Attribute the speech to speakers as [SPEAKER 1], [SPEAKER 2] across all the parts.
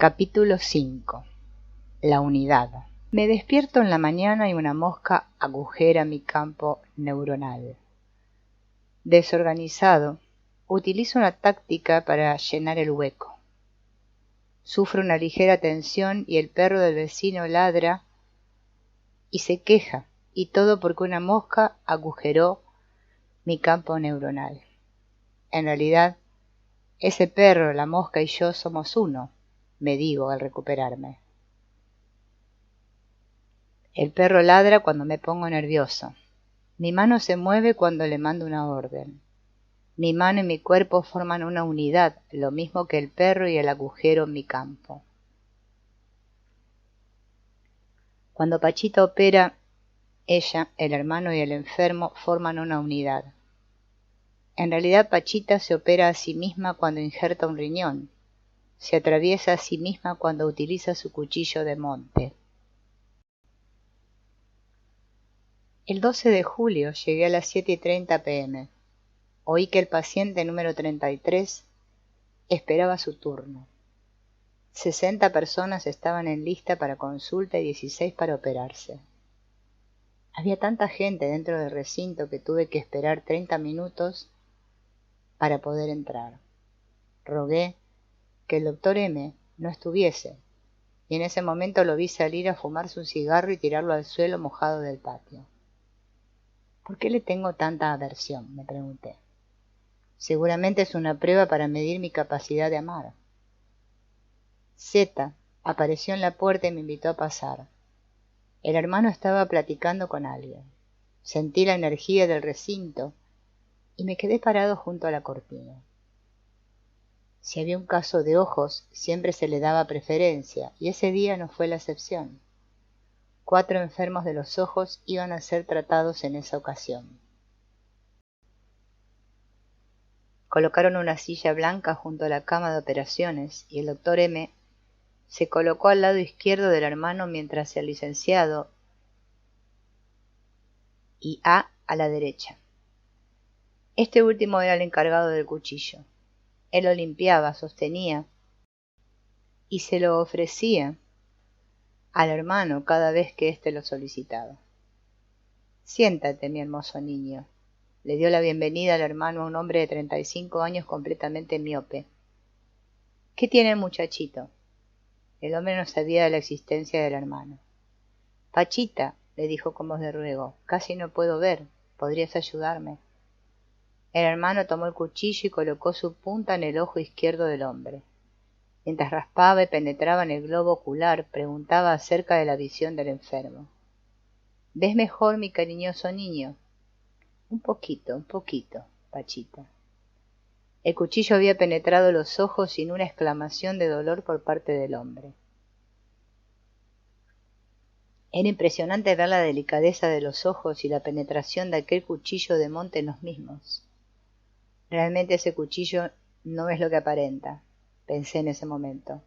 [SPEAKER 1] Capítulo 5. La unidad. Me despierto en la mañana y una mosca agujera mi campo neuronal. Desorganizado, utilizo una táctica para llenar el hueco. Sufro una ligera tensión y el perro del vecino ladra y se queja, y todo porque una mosca agujeró mi campo neuronal. En realidad, ese perro, la mosca y yo somos uno, me digo al recuperarme. El perro ladra cuando me pongo nervioso. Mi mano se mueve cuando le mando una orden. Mi mano y mi cuerpo forman una unidad, lo mismo que el perro y el agujero en mi campo. Cuando Pachita opera, ella, el hermano y el enfermo forman una unidad. En realidad Pachita se opera a sí misma cuando injerta un riñón, se atraviesa a sí misma cuando utiliza su cuchillo de monte. El 12 de julio llegué a las 7:30 p.m. Oí que el paciente número 33 esperaba su turno. 60 personas estaban en lista para consulta y 16 para operarse. Había tanta gente dentro del recinto que tuve que esperar 30 minutos para poder entrar. Rogué que el doctor M no estuviese, y en ese momento lo vi salir a fumarse un cigarro y tirarlo al suelo mojado del patio. ¿Por qué le tengo tanta aversión?, me pregunté. Seguramente es una prueba para medir mi capacidad de amar. Z apareció en la puerta y me invitó a pasar. El hermano estaba platicando con alguien. Sentí la energía del recinto y me quedé parado junto a la cortina. Si había un caso de ojos, siempre se le daba preferencia, y ese día no fue la excepción. 4 enfermos de los ojos iban a ser tratados en esa ocasión. Colocaron una silla blanca junto a la cama de operaciones y el doctor M se colocó al lado izquierdo del hermano mientras el licenciado y A la derecha. Este último era el encargado del cuchillo. Él lo limpiaba, sostenía y se lo ofrecía al hermano cada vez que éste lo solicitaba. «Siéntate, mi hermoso niño», le dio la bienvenida al hermano a un hombre de 35 años completamente miope. «¿Qué tiene el muchachito?». El hombre no sabía de la existencia del hermano. «Pachita», le dijo con voz de ruego, «casi no puedo ver. ¿Podrías ayudarme?». El hermano tomó el cuchillo y colocó su punta en el ojo izquierdo del hombre. Mientras raspaba y penetraba en el globo ocular, preguntaba acerca de la visión del enfermo. «¿Ves mejor, mi cariñoso niño?». Un poquito, Pachita». El cuchillo había penetrado los ojos sin una exclamación de dolor por parte del hombre. Era impresionante ver la delicadeza de los ojos y la penetración de aquel cuchillo de monte en los mismos. Realmente ese cuchillo no es lo que aparenta, pensé en ese momento.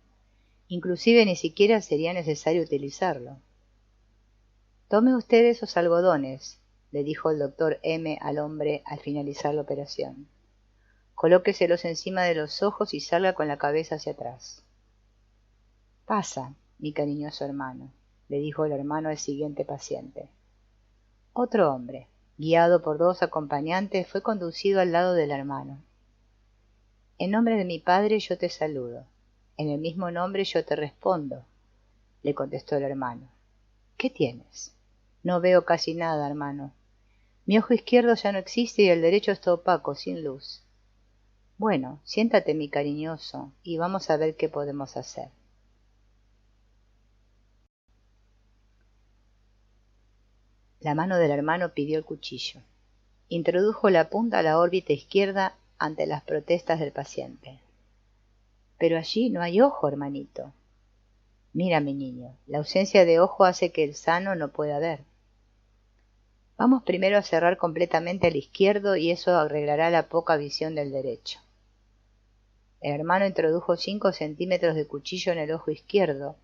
[SPEAKER 1] Inclusive ni siquiera sería necesario utilizarlo. «Tome usted esos algodones», le dijo el doctor M al hombre al finalizar la operación. «Colóqueselos encima de los ojos y salga con la cabeza hacia atrás». «Pasa, mi cariñoso hermano», le dijo el hermano al siguiente paciente. Otro hombre, guiado por 2 acompañantes, fue conducido al lado del hermano. «En nombre de mi padre yo te saludo. En el mismo nombre yo te respondo», le contestó el hermano. «¿Qué tienes?». «No veo casi nada, hermano. Mi ojo izquierdo ya no existe y el derecho está opaco, sin luz». «Bueno, siéntate, mi cariñoso, y vamos a ver qué podemos hacer». La mano del hermano pidió el cuchillo. Introdujo la punta a la órbita izquierda ante las protestas del paciente. «Pero allí no hay ojo, hermanito». «Mira, mi niño, la ausencia de ojo hace que el sano no pueda ver. Vamos primero a cerrar completamente el izquierdo y eso arreglará la poca visión del derecho». El hermano introdujo 5 centímetros de cuchillo en el ojo izquierdo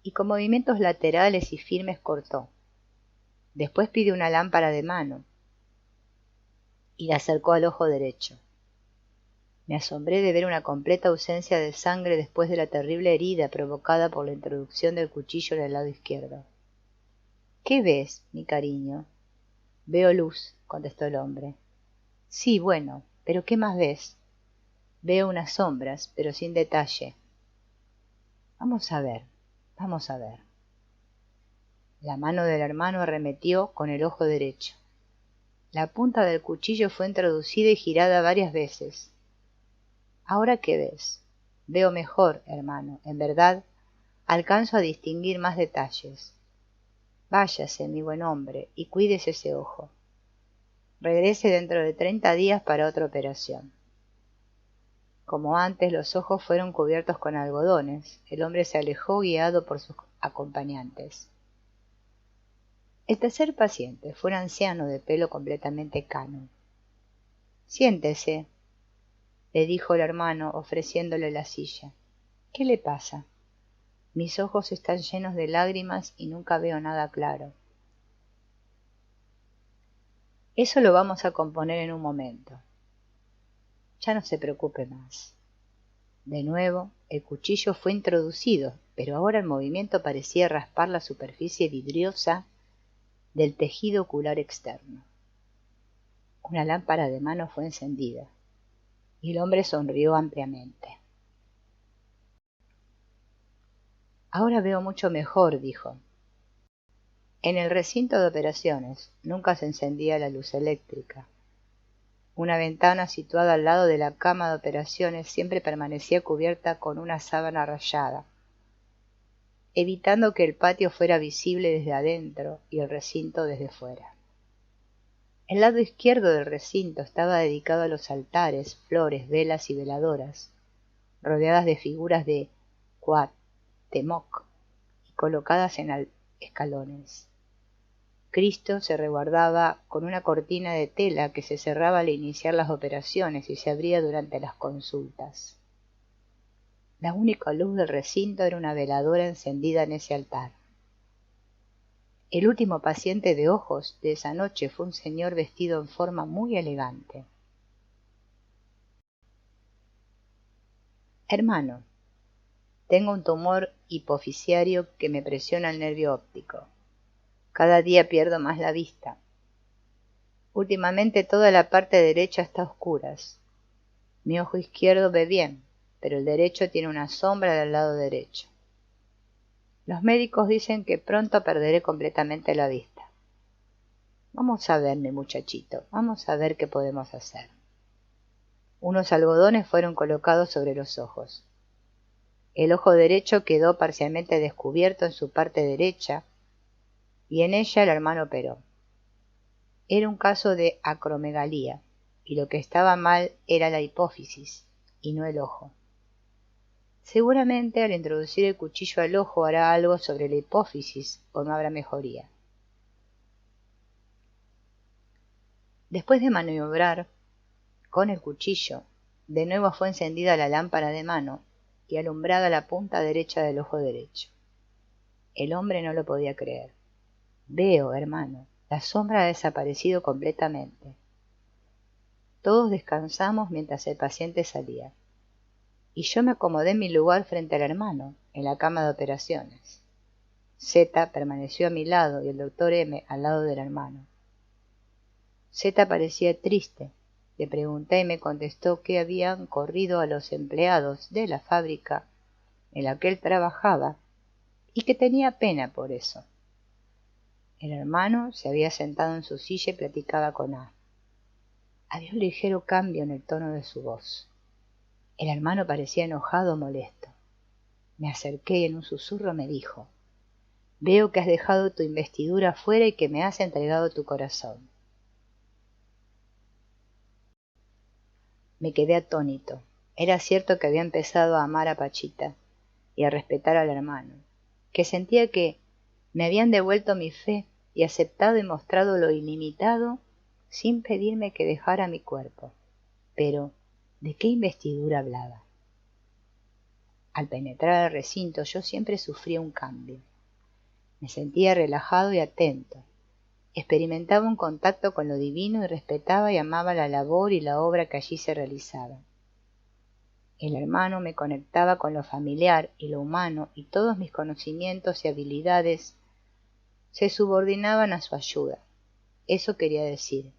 [SPEAKER 1] y con movimientos laterales y firmes cortó. Después pidió una lámpara de mano y la acercó al ojo derecho. Me asombré de ver una completa ausencia de sangre después de la terrible herida provocada por la introducción del cuchillo en el lado izquierdo. ¿Qué ves, mi cariño? Veo luz, contestó el hombre. Sí, bueno, pero ¿qué más ves? Veo unas sombras, pero sin detalle. Vamos a ver, vamos a ver. La mano del hermano arremetió con el ojo derecho. La punta del cuchillo fue introducida y girada varias veces. ¿Ahora qué ves? Veo mejor, hermano. En verdad, alcanzo a distinguir más detalles. Váyase, mi buen hombre, y cuídese ese ojo. Regrese dentro de 30 días para otra operación. Como antes, los ojos fueron cubiertos con algodones. El hombre se alejó guiado por sus acompañantes. El tercer paciente fue un anciano de pelo completamente cano. Siéntese, le dijo el hermano ofreciéndole la silla. ¿Qué le pasa? Mis ojos están llenos de lágrimas y nunca veo nada claro. Eso lo vamos a componer en un momento. Ya no se preocupe más. De nuevo, el cuchillo fue introducido, pero ahora el movimiento parecía raspar la superficie vidriosa del tejido ocular externo. Una lámpara de mano fue encendida, y el hombre sonrió ampliamente. Ahora veo mucho mejor, dijo. En el recinto de operaciones nunca se encendía la luz eléctrica. Una ventana situada al lado de la cama de operaciones siempre permanecía cubierta con una sábana rayada, evitando que el patio fuera visible desde adentro y el recinto desde fuera. El lado izquierdo del recinto estaba dedicado a los altares, flores, velas y veladoras, rodeadas de figuras de Cuauhtémoc y colocadas en escalones. Cristo se resguardaba con una cortina de tela que se cerraba al iniciar las operaciones y se abría durante las consultas. La única luz del recinto era una veladora encendida en ese altar. El último paciente de ojos de esa noche fue un señor vestido en forma muy elegante. Hermano, tengo un tumor hipofisiario que me presiona el nervio óptico. Cada día pierdo más la vista. Últimamente toda la parte derecha está a oscuras. Mi ojo izquierdo ve bien, pero el derecho tiene una sombra del lado derecho. Los médicos dicen que pronto perderé completamente la vista. Vamos a ver, mi muchachito, vamos a ver qué podemos hacer. Unos algodones fueron colocados sobre los ojos. El ojo derecho quedó parcialmente descubierto en su parte derecha, y en ella el hermano operó. Era un caso de acromegalía, y lo que estaba mal era la hipófisis, y no el ojo. Seguramente al introducir el cuchillo al ojo hará algo sobre la hipófisis, o no habrá mejoría. Después de maniobrar con el cuchillo, de nuevo fue encendida la lámpara de mano y alumbrada la punta derecha del ojo derecho. El hombre no lo podía creer. Veo, hermano, la sombra ha desaparecido completamente. Todos descansamos mientras el paciente salía, y yo me acomodé en mi lugar frente al hermano, en la cama de operaciones. Z permaneció a mi lado y el doctor M al lado del hermano. Z parecía triste. Le pregunté y me contestó que habían corrido a los empleados de la fábrica en la que él trabajaba y que tenía pena por eso. El hermano se había sentado en su silla y platicaba con A. Había un ligero cambio en el tono de su voz. El hermano parecía enojado o molesto. Me acerqué y en un susurro me dijo: «Veo que has dejado tu investidura afuera y que me has entregado tu corazón». Me quedé atónito. Era cierto que había empezado a amar a Pachita y a respetar al hermano, que sentía que me habían devuelto mi fe y aceptado y mostrado lo ilimitado sin pedirme que dejara mi cuerpo. Pero, ¿de qué investidura hablaba? Al penetrar al recinto yo siempre sufría un cambio. Me sentía relajado y atento. Experimentaba un contacto con lo divino y respetaba y amaba la labor y la obra que allí se realizaba. El hermano me conectaba con lo familiar y lo humano, y todos mis conocimientos y habilidades se subordinaban a su ayuda. Eso quería decir.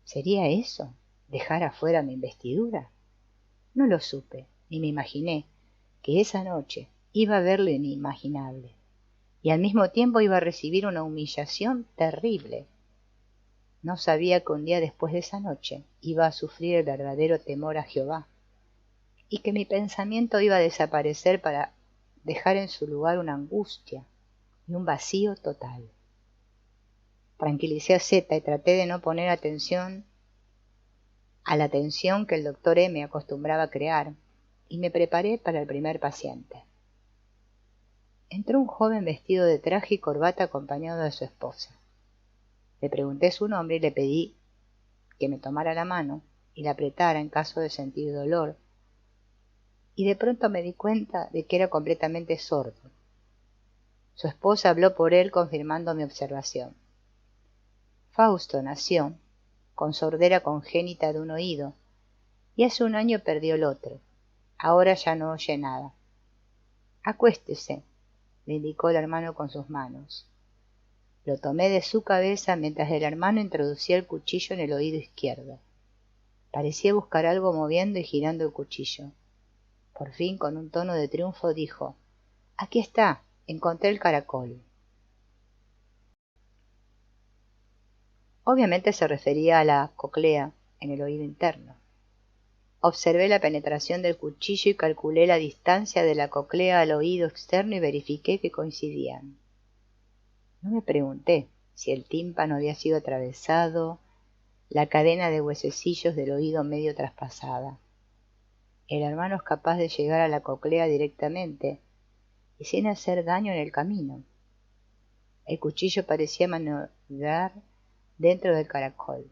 [SPEAKER 1] ¿Sería eso? ¿Dejar afuera mi investidura? No lo supe, ni me imaginé que esa noche iba a ver lo inimaginable, y al mismo tiempo iba a recibir una humillación terrible. No sabía que un día después de esa noche iba a sufrir el verdadero temor a Jehová, y que mi pensamiento iba a desaparecer para dejar en su lugar una angustia y un vacío total. Tranquilicé a Zeta y traté de no poner atención a la tensión que el doctor M acostumbraba a crear, y me preparé para el primer paciente. Entró un joven vestido de traje y corbata acompañado de su esposa. Le pregunté su nombre y le pedí que me tomara la mano y la apretara en caso de sentir dolor, y de pronto me di cuenta de que era completamente sordo. Su esposa habló por él confirmando mi observación. Fausto nació con sordera congénita de un oído y hace un año perdió el otro. Ahora ya no oye nada. Acuéstese, le indicó el hermano con sus manos. Lo tomé de su cabeza mientras el hermano introducía el cuchillo en el oído izquierdo. Parecía buscar algo moviendo y girando el cuchillo. Por fin, con un tono de triunfo, dijo: «Aquí está, encontré el caracol». Obviamente se refería a la cóclea en el oído interno. Observé la penetración del cuchillo y calculé la distancia de la cóclea al oído externo y verifiqué que coincidían. No me pregunté si el tímpano había sido atravesado, la cadena de huesecillos del oído medio traspasada. El hermano es capaz de llegar a la cóclea directamente y sin hacer daño en el camino. El cuchillo parecía maniobrar dentro del caracol.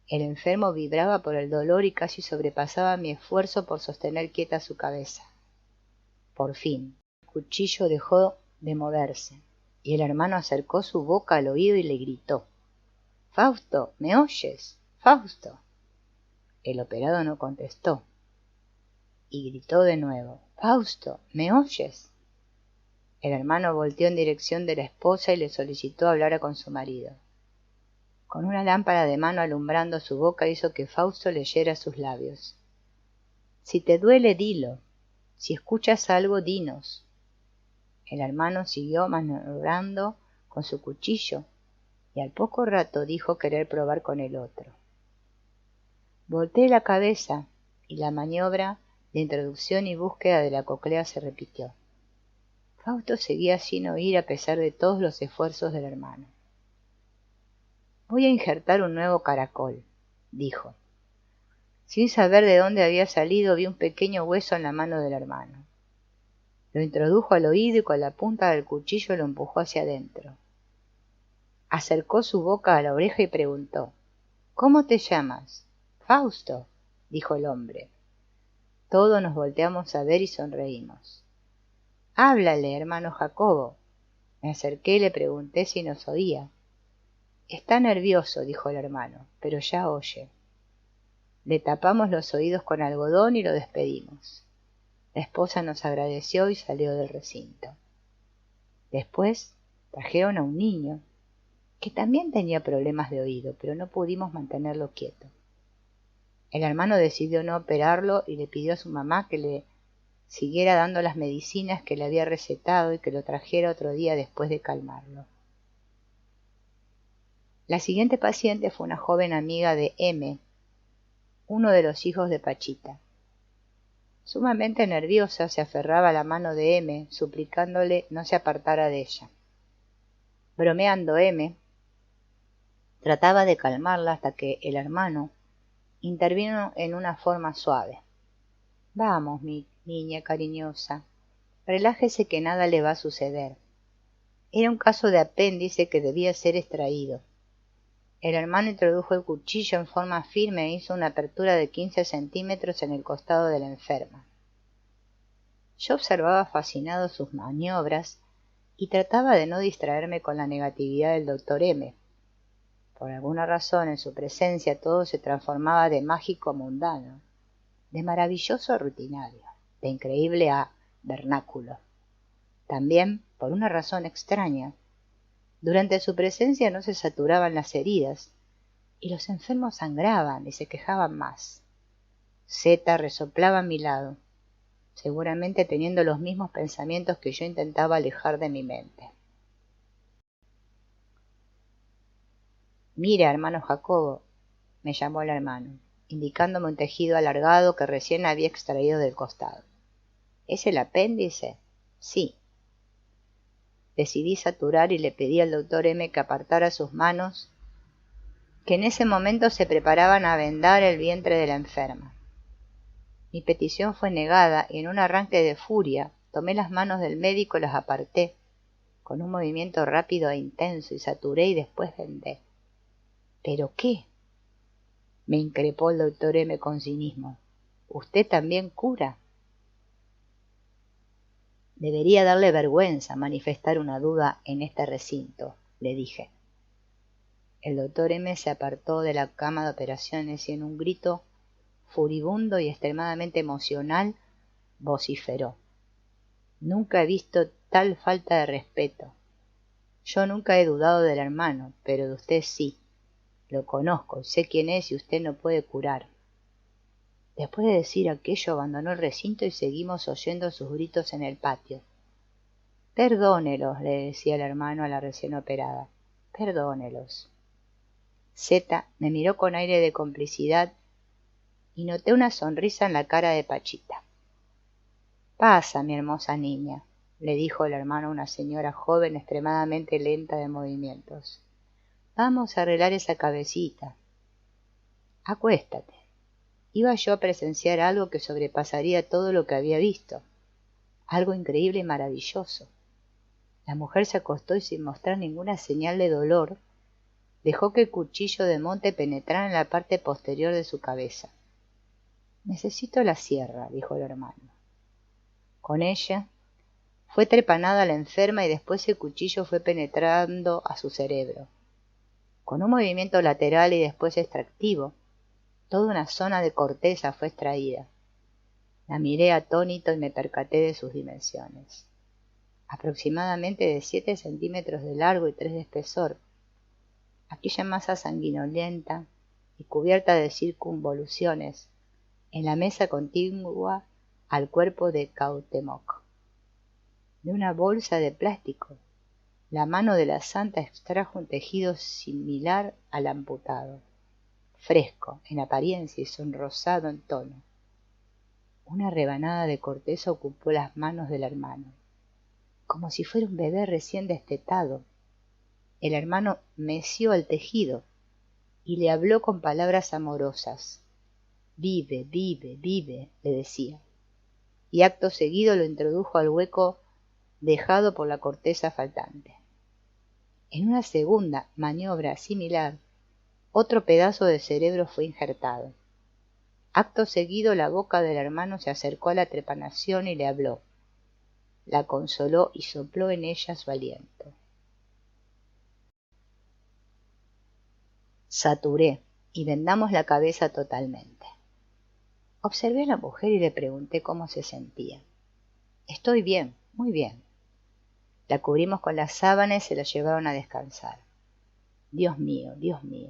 [SPEAKER 1] El enfermo vibraba por el dolor y casi sobrepasaba mi esfuerzo por sostener quieta su cabeza. Por fin, el cuchillo dejó de moverse, y el hermano acercó su boca al oído y le gritó: «Fausto, ¿me oyes? Fausto». El operado no contestó, y gritó de nuevo: «Fausto, ¿me oyes?». El hermano volteó en dirección de la esposa y le solicitó hablara con su marido. Con una lámpara de mano alumbrando su boca hizo que Fausto leyera sus labios. «Si te duele, dilo. Si escuchas algo, dinos». El hermano siguió maniobrando con su cuchillo y al poco rato dijo querer probar con el otro. Volteé la cabeza y la maniobra de introducción y búsqueda de la cóclea se repitió. Fausto seguía sin oír a pesar de todos los esfuerzos del hermano. «Voy a injertar un nuevo caracol», dijo. Sin saber de dónde había salido, vi un pequeño hueso en la mano del hermano. Lo introdujo al oído y con la punta del cuchillo lo empujó hacia adentro. Acercó su boca a la oreja y preguntó: «¿Cómo te llamas?» «Fausto», dijo el hombre. Todos nos volteamos a ver y sonreímos. «Háblale, hermano Jacobo». Me acerqué y le pregunté si nos oía. «Está nervioso», dijo el hermano, «pero ya oye». Le tapamos los oídos con algodón y lo despedimos. La esposa nos agradeció y salió del recinto. Después trajeron a un niño que también tenía problemas de oído, pero no pudimos mantenerlo quieto. El hermano decidió no operarlo y le pidió a su mamá que le siguiera dando las medicinas que le había recetado y que lo trajera otro día después de calmarlo. La siguiente paciente fue una joven amiga de M, uno de los hijos de Pachita. Sumamente nerviosa, se aferraba a la mano de M, suplicándole no se apartara de ella. Bromeando, M trataba de calmarla hasta que el hermano intervino en una forma suave. «Vamos, mi niña cariñosa, relájese que nada le va a suceder». Era un caso de apéndice que debía ser extraído. El hermano introdujo el cuchillo en forma firme e hizo una apertura de 15 centímetros en el costado de la enferma. Yo observaba fascinado sus maniobras y trataba de no distraerme con la negatividad del doctor M. Por alguna razón, en su presencia todo se transformaba de mágico a mundano. de maravilloso a rutinario, de increíble a vernáculo. También, por una razón extraña, durante su presencia no se saturaban las heridas, y los enfermos sangraban y se quejaban más. Zeta resoplaba a mi lado, seguramente teniendo los mismos pensamientos que yo intentaba alejar de mi mente. Mira, hermano Jacobo, me llamó el hermano, indicándome un tejido alargado que recién había extraído del costado. ¿Es el apéndice? Sí. Decidí saturar y le pedí al doctor M que apartara sus manos, que en ese momento se preparaban a vendar el vientre de la enferma. Mi petición fue negada y en un arranque de furia tomé las manos del médico y las aparté, con un movimiento rápido e intenso, y saturé y después vendé. ¿Pero qué? Me increpó el doctor M con cinismo. ¿Usted también cura? Debería darle vergüenza manifestar una duda en este recinto, le dije. El doctor M se apartó de la cama de operaciones y en un grito furibundo y extremadamente emocional vociferó. Nunca he visto tal falta de respeto. Yo nunca he dudado del hermano, pero de usted sí. Lo conozco, sé quién es y usted no puede curar. Después de decir aquello, abandonó el recinto y seguimos oyendo sus gritos en el patio. Perdónelos, le decía el hermano a la recién operada. Perdónelos. Zeta me miró con aire de complicidad y noté una sonrisa en la cara de Pachita. Pasa, mi hermosa niña, le dijo el hermano a una señora joven extremadamente lenta de movimientos. Vamos a arreglar esa cabecita. Acuéstate. Iba yo a presenciar algo que sobrepasaría todo lo que había visto. Algo increíble y maravilloso. La mujer se acostó y sin mostrar ninguna señal de dolor, dejó que el cuchillo de monte penetrara en la parte posterior de su cabeza. Necesito la sierra, dijo el hermano. Con ella fue trepanada la enferma y después el cuchillo fue penetrando a su cerebro. Con un movimiento lateral y después extractivo, toda una zona de corteza fue extraída. La miré atónito y me percaté de sus dimensiones. Aproximadamente de 7 centímetros de largo y 3 de espesor. Aquella masa sanguinolenta y cubierta de circunvoluciones en la mesa contigua al cuerpo de Cuauhtémoc. De una bolsa de plástico, la mano de la santa extrajo un tejido similar al amputado, fresco en apariencia y sonrosado en tono. Una rebanada de corteza ocupó las manos del hermano, como si fuera un bebé recién destetado. El hermano meció el tejido y le habló con palabras amorosas. Vive, vive, vive, le decía, y acto seguido lo introdujo al hueco dejado por la corteza faltante. En una segunda maniobra similar, otro pedazo de cerebro fue injertado. Acto seguido la boca del hermano se acercó a la trepanación y le habló. La consoló y sopló en ella su aliento. Saturé y vendamos la cabeza totalmente. Observé a la mujer y le pregunté cómo se sentía. Estoy bien, muy bien. La cubrimos con las sábanas y se la llevaron a descansar. Dios mío, Dios mío.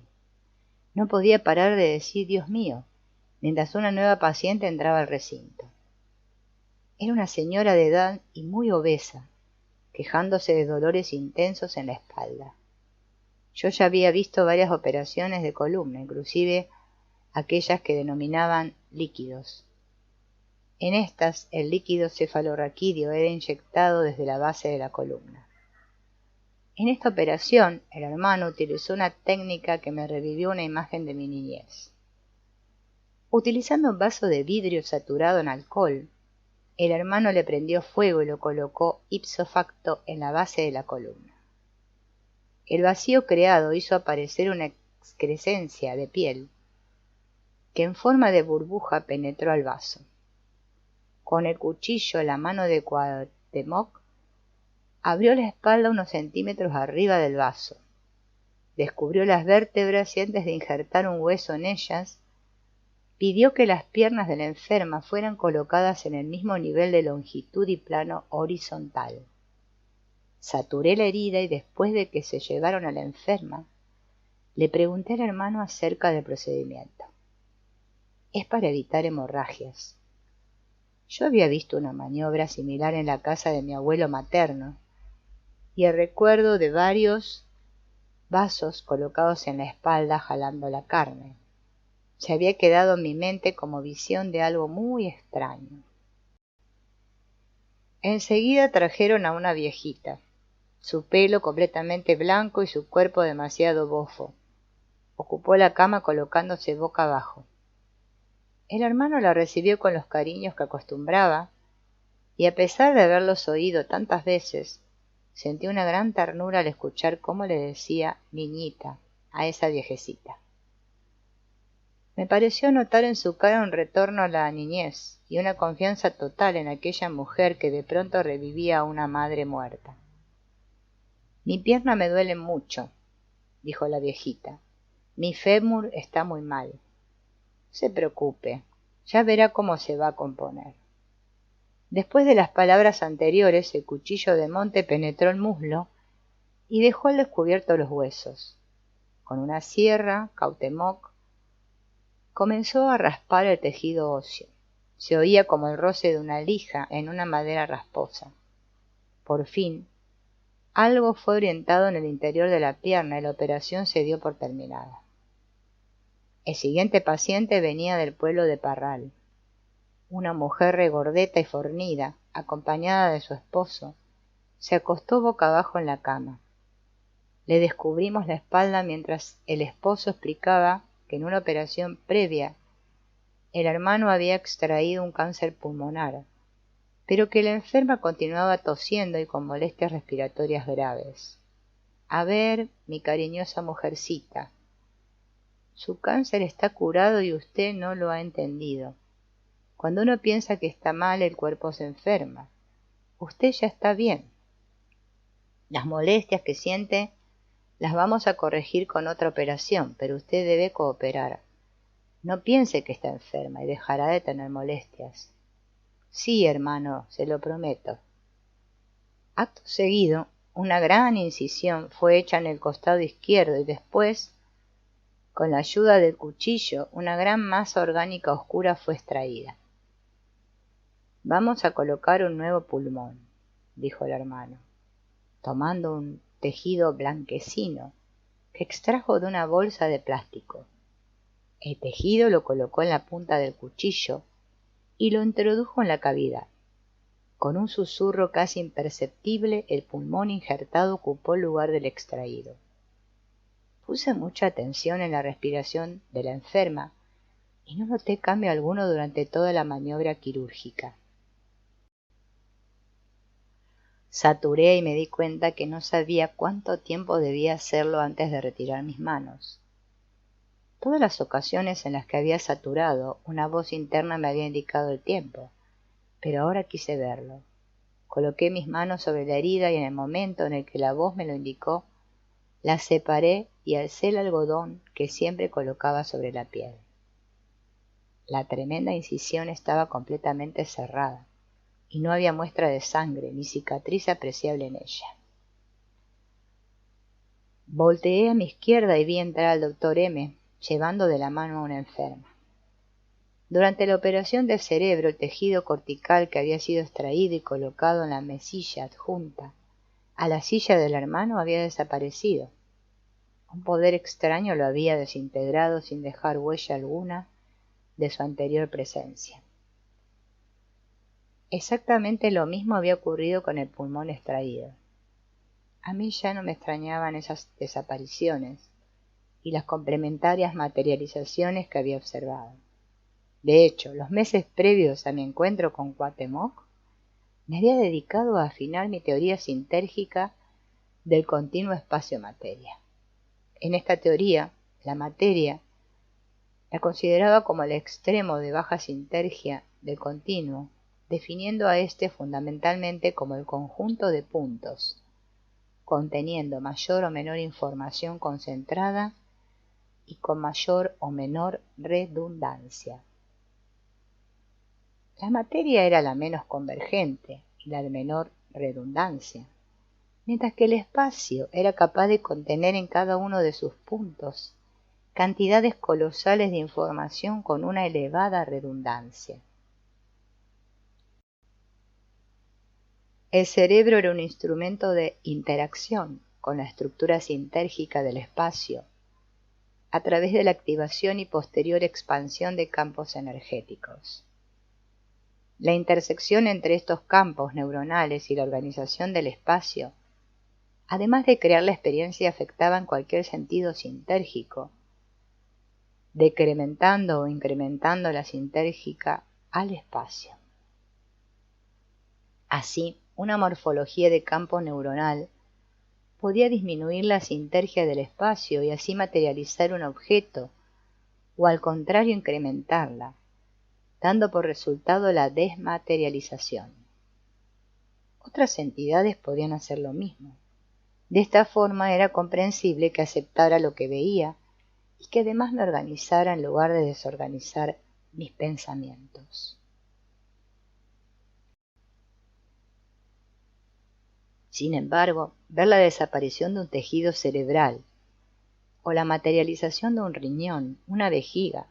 [SPEAKER 1] No podía parar de decir Dios mío, mientras una nueva paciente entraba al recinto. Era una señora de edad y muy obesa, quejándose de dolores intensos en la espalda. Yo ya había visto varias operaciones de columna, inclusive aquellas que denominaban líquidos. En estas, el líquido cefalorraquídeo era inyectado desde la base de la columna. En esta operación, el hermano utilizó una técnica que me revivió una imagen de mi niñez. Utilizando un vaso de vidrio saturado en alcohol, el hermano le prendió fuego y lo colocó ipso facto en la base de la columna. El vacío creado hizo aparecer una excrescencia de piel que en forma de burbuja penetró al vaso. Con el cuchillo, la mano de Cuauhtémoc abrió la espalda unos centímetros arriba del vaso, descubrió las vértebras y antes de injertar un hueso en ellas, Pidió que las piernas de la enferma fueran colocadas en el mismo nivel de longitud y plano horizontal. Saturé la herida y después de que se llevaron a la enferma, le pregunté al hermano acerca del procedimiento. Es para evitar hemorragias. Yo había visto una maniobra similar en la casa de mi abuelo materno, y el recuerdo de varios vasos colocados en la espalda jalando la carne. Se había quedado en mi mente como visión de algo muy extraño. Enseguida trajeron a una viejita, su pelo completamente blanco y su cuerpo demasiado bofo. Ocupó la cama colocándose boca abajo. El hermano la recibió con los cariños que acostumbraba, y a pesar de haberlos oído tantas veces, sentí una gran ternura al escuchar cómo le decía niñita a esa viejecita. Me pareció notar en su cara un retorno a la niñez y una confianza total en aquella mujer que de pronto revivía a una madre muerta. Mi pierna me duele mucho, dijo la viejita. Mi fémur está muy mal. No se preocupe, ya verá cómo se va a componer. Después de las palabras anteriores, el cuchillo de monte penetró el muslo y dejó al descubierto los huesos. Con una sierra, Cuauhtémoc comenzó a raspar el tejido óseo. Se oía como el roce de una lija en una madera rasposa. Por fin, algo fue orientado en el interior de la pierna y la operación se dio por terminada. El siguiente paciente venía del pueblo de Parral. Una mujer regordeta y fornida, acompañada de su esposo, se acostó boca abajo en la cama. Le descubrimos la espalda mientras el esposo explicaba que en una operación previa el hermano había extraído un cáncer pulmonar, pero que la enferma continuaba tosiendo y con molestias respiratorias graves. A ver, mi cariñosa mujercita, su cáncer está curado y usted no lo ha entendido. Cuando uno piensa que está mal, el cuerpo se enferma. Usted ya está bien. Las molestias que siente las vamos a corregir con otra operación, pero usted debe cooperar. No piense que está enferma y dejará de tener molestias. Sí, hermano, se lo prometo. Acto seguido, una gran incisión fue hecha en el costado izquierdo y después, con la ayuda del cuchillo, una gran masa orgánica oscura fue extraída. Vamos a colocar un nuevo pulmón, dijo el hermano, tomando un tejido blanquecino que extrajo de una bolsa de plástico. El tejido lo colocó en la punta del cuchillo y lo introdujo en la cavidad. Con un susurro casi imperceptible, el pulmón injertado ocupó el lugar del extraído. Puse mucha atención en la respiración de la enferma y no noté cambio alguno durante toda la maniobra quirúrgica. Saturé y me di cuenta que no sabía cuánto tiempo debía hacerlo antes de retirar mis manos. Todas las ocasiones en las que había saturado, una voz interna me había indicado el tiempo, pero ahora quise verlo. Coloqué mis manos sobre la herida y en el momento en el que la voz me lo indicó, la separé y alcé el algodón que siempre colocaba sobre la piel. La tremenda incisión estaba completamente cerrada y no había muestra de sangre ni cicatriz apreciable en ella. Volteé a mi izquierda y vi entrar al doctor M, llevando de la mano a una enferma. Durante la operación del cerebro, el tejido cortical que había sido extraído y colocado en la mesilla adjunta a la silla del hermano había desaparecido. Un poder extraño lo había desintegrado sin dejar huella alguna de su anterior presencia. Exactamente lo mismo había ocurrido con el pulmón extraído. A mí ya no me extrañaban esas desapariciones y las complementarias materializaciones que había observado. De hecho, los meses previos a mi encuentro con Cuauhtémoc, me había dedicado a afinar mi teoría sintérgica del continuo espacio-materia. En esta teoría, la materia la consideraba como el extremo de baja sintergia del continuo, definiendo a éste fundamentalmente como el conjunto de puntos, conteniendo mayor o menor información concentrada y con mayor o menor redundancia. La materia era la menos convergente y la de menor redundancia, mientras que el espacio era capaz de contener en cada uno de sus puntos cantidades colosales de información con una elevada redundancia. El cerebro era un instrumento de interacción con la estructura sintérgica del espacio a través de la activación y posterior expansión de campos energéticos. La intersección entre estos campos neuronales y la organización del espacio, además de crear la experiencia, afectaba en cualquier sentido sintérgico, decrementando o incrementando la sintérgica al espacio. Así, una morfología de campo neuronal podía disminuir la sintergia del espacio y así materializar un objeto, o al contrario incrementarla, dando por resultado la desmaterialización. Otras entidades podían hacer lo mismo. De esta forma era comprensible que aceptara lo que veía y que además me organizara en lugar de desorganizar mis pensamientos. Sin embargo, ver la desaparición de un tejido cerebral o la materialización de un riñón, una vejiga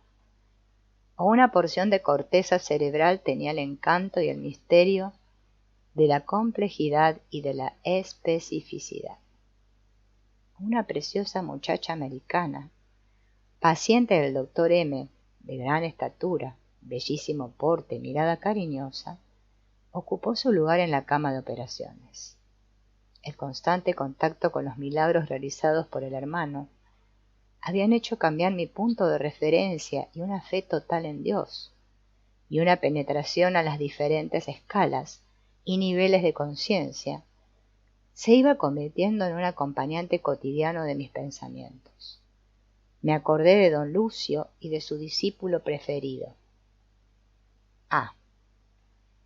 [SPEAKER 1] o una porción de corteza cerebral tenía el encanto y el misterio de la complejidad y de la especificidad. Una preciosa muchacha americana, paciente del doctor M, de gran estatura, bellísimo porte, mirada cariñosa, ocupó su lugar en la cama de operaciones. El constante contacto con los milagros realizados por el hermano habían hecho cambiar mi punto de referencia y una fe total en Dios, y una penetración a las diferentes escalas y niveles de conciencia se iba convirtiendo en un acompañante cotidiano de mis pensamientos. Me acordé de don Lucio y de su discípulo preferido.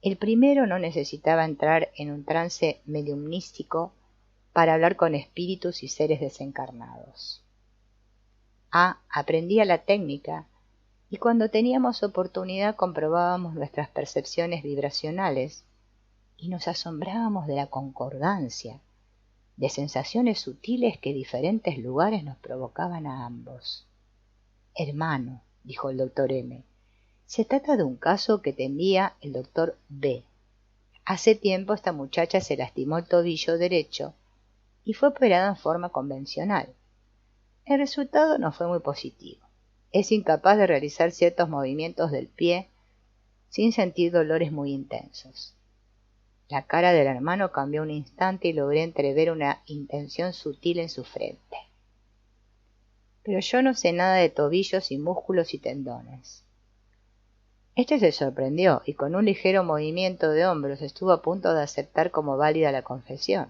[SPEAKER 1] El primero no necesitaba entrar en un trance mediumnístico para hablar con espíritus y seres desencarnados. Aprendía la técnica y cuando teníamos oportunidad comprobábamos nuestras percepciones vibracionales y nos asombrábamos de la concordancia de sensaciones sutiles que diferentes lugares nos provocaban a ambos. Hermano, dijo el doctor M, se trata de un caso que te envía el doctor B. Hace tiempo esta muchacha se lastimó el tobillo derecho y fue operada en forma convencional. El resultado no fue muy positivo. Es incapaz de realizar ciertos movimientos del pie sin sentir dolores muy intensos. La cara del hermano cambió un instante y logré entrever una intención sutil en su frente. Pero yo no sé nada de tobillos y músculos y tendones. Este se sorprendió y con un ligero movimiento de hombros estuvo a punto de aceptar como válida la confesión.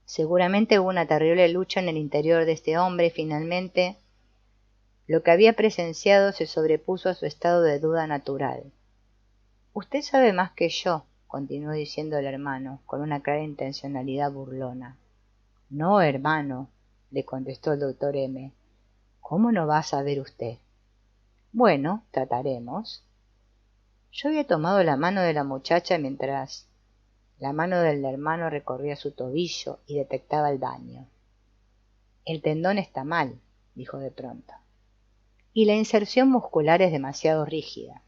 [SPEAKER 1] Seguramente hubo una terrible lucha en el interior de este hombre y finalmente lo que había presenciado se sobrepuso a su estado de duda natural. Usted sabe más que yo, continuó diciendo el hermano, con una clara intencionalidad burlona. No, hermano, le contestó el doctor M. ¿Cómo no va a saber usted? Bueno, trataremos. Yo había tomado la mano de la muchacha mientras la mano del hermano recorría su tobillo y detectaba el daño. El tendón está mal, dijo de pronto, y la inserción muscular es demasiado rígida.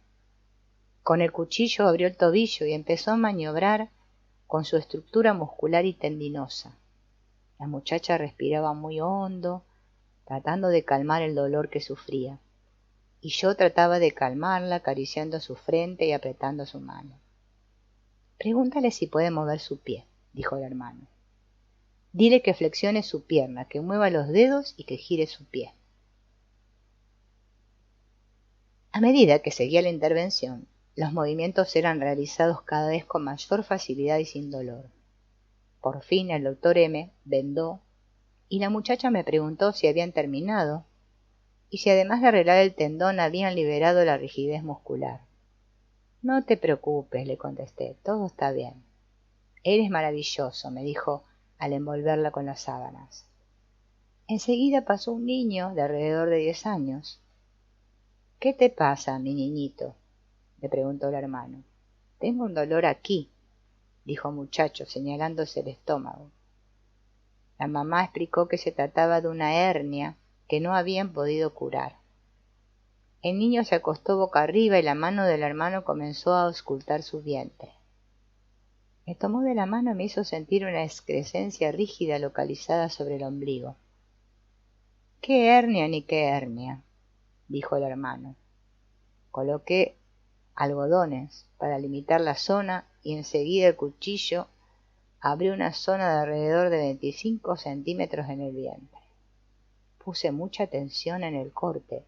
[SPEAKER 1] Con el cuchillo abrió el tobillo y empezó a maniobrar con su estructura muscular y tendinosa. La muchacha respiraba muy hondo, tratando de calmar el dolor que sufría, y yo trataba de calmarla acariciando su frente y apretando su mano. Pregúntale si puede mover su pie, dijo el hermano. Dile que flexione su pierna, que mueva los dedos y que gire su pie. A medida que seguía la intervención, los movimientos eran realizados cada vez con mayor facilidad y sin dolor. Por fin el doctor M vendó y la muchacha me preguntó si habían terminado y si además de arreglar el tendón habían liberado la rigidez muscular. No te preocupes, le contesté, todo está bien. Eres maravilloso, me dijo al envolverla con las sábanas. Enseguida pasó un niño de alrededor de 10 años. ¿Qué te pasa, mi niñito?, le preguntó el hermano. Tengo un dolor aquí, dijo el muchacho, señalándose el estómago. La mamá explicó que se trataba de una hernia que no habían podido curar. El niño se acostó boca arriba y la mano del hermano comenzó a auscultar su vientre. Me tomó de la mano y me hizo sentir una excrescencia rígida localizada sobre el ombligo. «¿Qué hernia ni qué hernia?», dijo el hermano. Coloqué algodones para limitar la zona y enseguida el cuchillo abrió una zona de alrededor de 25 centímetros en el vientre. Puse mucha atención en el corte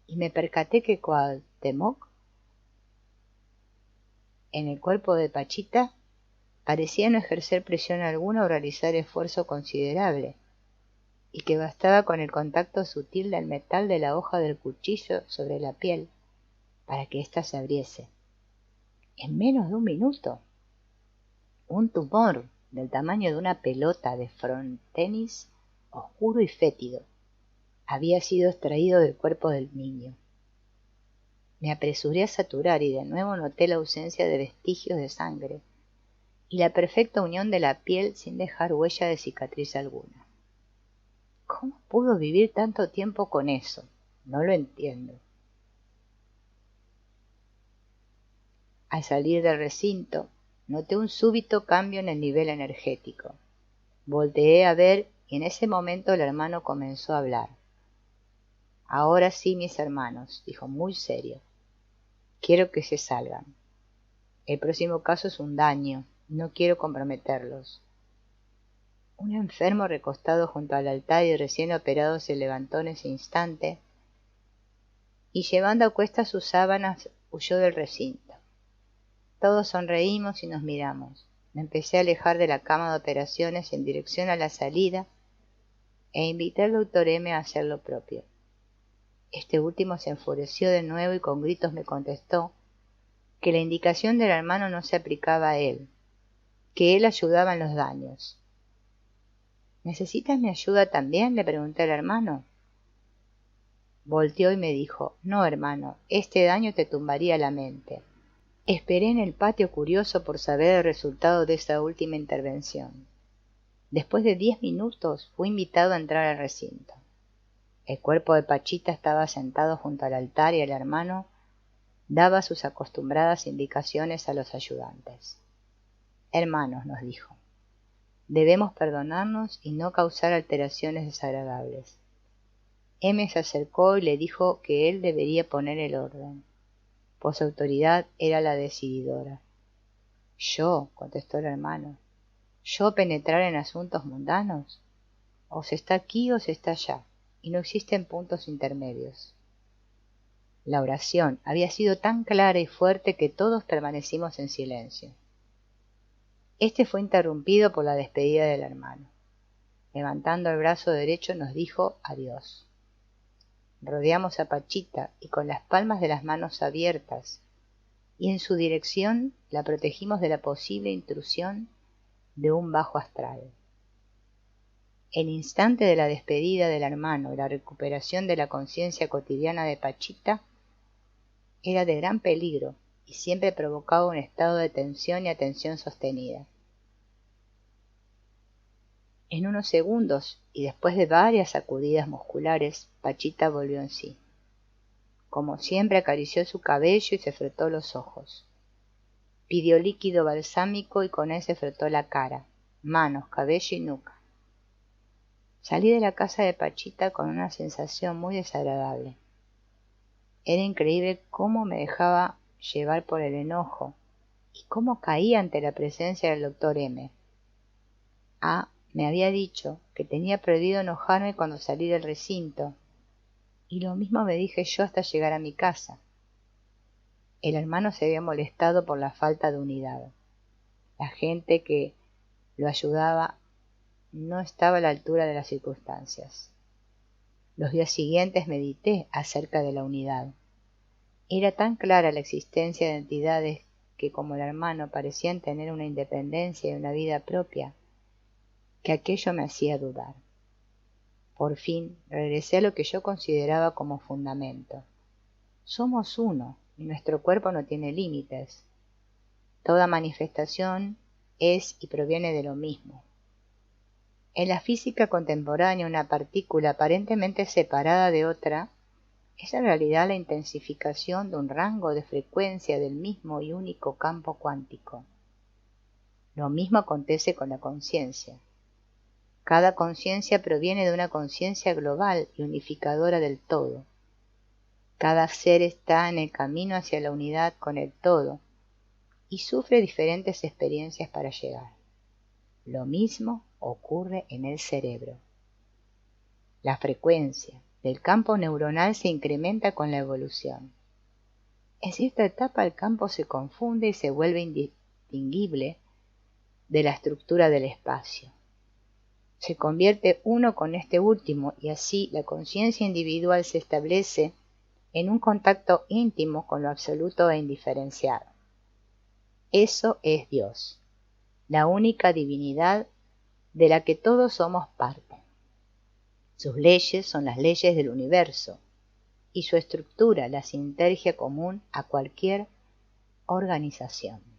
[SPEAKER 1] y me percaté que Cuauhtémoc, en el cuerpo de Pachita, parecía no ejercer presión alguna o realizar esfuerzo considerable, y que bastaba con el contacto sutil del metal de la hoja del cuchillo sobre la piel para que ésta se abriese. En menos de un minuto, un tumor del tamaño de una pelota de frontenis, oscuro y fétido, había sido extraído del cuerpo del niño. Me apresuré a saturar y de nuevo noté la ausencia de vestigios de sangre y la perfecta unión de la piel sin dejar huella de cicatriz alguna. ¿Cómo pudo vivir tanto tiempo con eso? No lo entiendo. Al salir del recinto, noté un súbito cambio en el nivel energético. Volteé a ver y en ese momento el hermano comenzó a hablar. «Ahora sí, mis hermanos», dijo muy serio, «quiero que se salgan. El próximo caso es un daño, no quiero comprometerlos». Un enfermo recostado junto al altar y recién operado se levantó en ese instante y llevando a cuestas sus sábanas huyó del recinto. Todos sonreímos y nos miramos. Me empecé a alejar de la cama de operaciones en dirección a la salida e invité al doctor M a hacer lo propio. Este último se enfureció de nuevo y con gritos me contestó que la indicación del hermano no se aplicaba a él, que él ayudaba en los daños. «¿Necesitas mi ayuda también?», le pregunté al hermano. Volteó y me dijo: «No, hermano, este daño te tumbaría la mente». Esperé en el patio curioso por saber el resultado de esta última intervención. Después de 10 minutos fui invitado a entrar al recinto. El cuerpo de Pachita estaba sentado junto al altar y el hermano daba sus acostumbradas indicaciones a los ayudantes. «Hermanos», nos dijo, «debemos perdonarnos y no causar alteraciones desagradables». M se acercó y le dijo que él debería poner el orden, pues su autoridad era la decididora. «¿Yo?», contestó el hermano, «¿yo penetrar en asuntos mundanos? O se está aquí o se está allá, y no existen puntos intermedios». La oración había sido tan clara y fuerte que todos permanecimos en silencio. Este fue interrumpido por la despedida del hermano. Levantando el brazo derecho nos dijo adiós. Rodeamos a Pachita y con las palmas de las manos abiertas y en su dirección la protegimos de la posible intrusión de un bajo astral. El instante de la despedida del hermano y la recuperación de la conciencia cotidiana de Pachita era de gran peligro y siempre provocaba un estado de tensión y atención sostenida. En unos segundos y después de varias sacudidas musculares, Pachita volvió en sí. Como siempre acarició su cabello y se frotó los ojos. Pidió líquido balsámico y con él se frotó la cara, manos, cabello y nuca. Salí de la casa de Pachita con una sensación muy desagradable. Era increíble cómo me dejaba llevar por el enojo y cómo caía ante la presencia del doctor M. Me había dicho que tenía prohibido enojarme cuando salí del recinto, y lo mismo me dije yo hasta llegar a mi casa. El hermano se había molestado por la falta de unidad. La gente que lo ayudaba no estaba a la altura de las circunstancias. Los días siguientes medité acerca de la unidad. Era tan clara la existencia de entidades que, como el hermano, parecían tener una independencia y una vida propia, que aquello me hacía dudar. Por fin regresé a lo que yo consideraba como fundamento. Somos uno y nuestro cuerpo no tiene límites. Toda manifestación es y proviene de lo mismo. En la física contemporánea, una partícula aparentemente separada de otra es en realidad la intensificación de un rango de frecuencia del mismo y único campo cuántico. Lo mismo acontece con la conciencia. Cada conciencia proviene de una conciencia global y unificadora del todo. Cada ser está en el camino hacia la unidad con el todo y sufre diferentes experiencias para llegar. Lo mismo ocurre en el cerebro. La frecuencia del campo neuronal se incrementa con la evolución. En cierta etapa el campo se confunde y se vuelve indistinguible de la estructura del espacio. Se convierte uno con este último y así la conciencia individual se establece en un contacto íntimo con lo absoluto e indiferenciado. Eso es Dios, la única divinidad de la que todos somos parte. Sus leyes son las leyes del universo y su estructura la sinergia común a cualquier organización.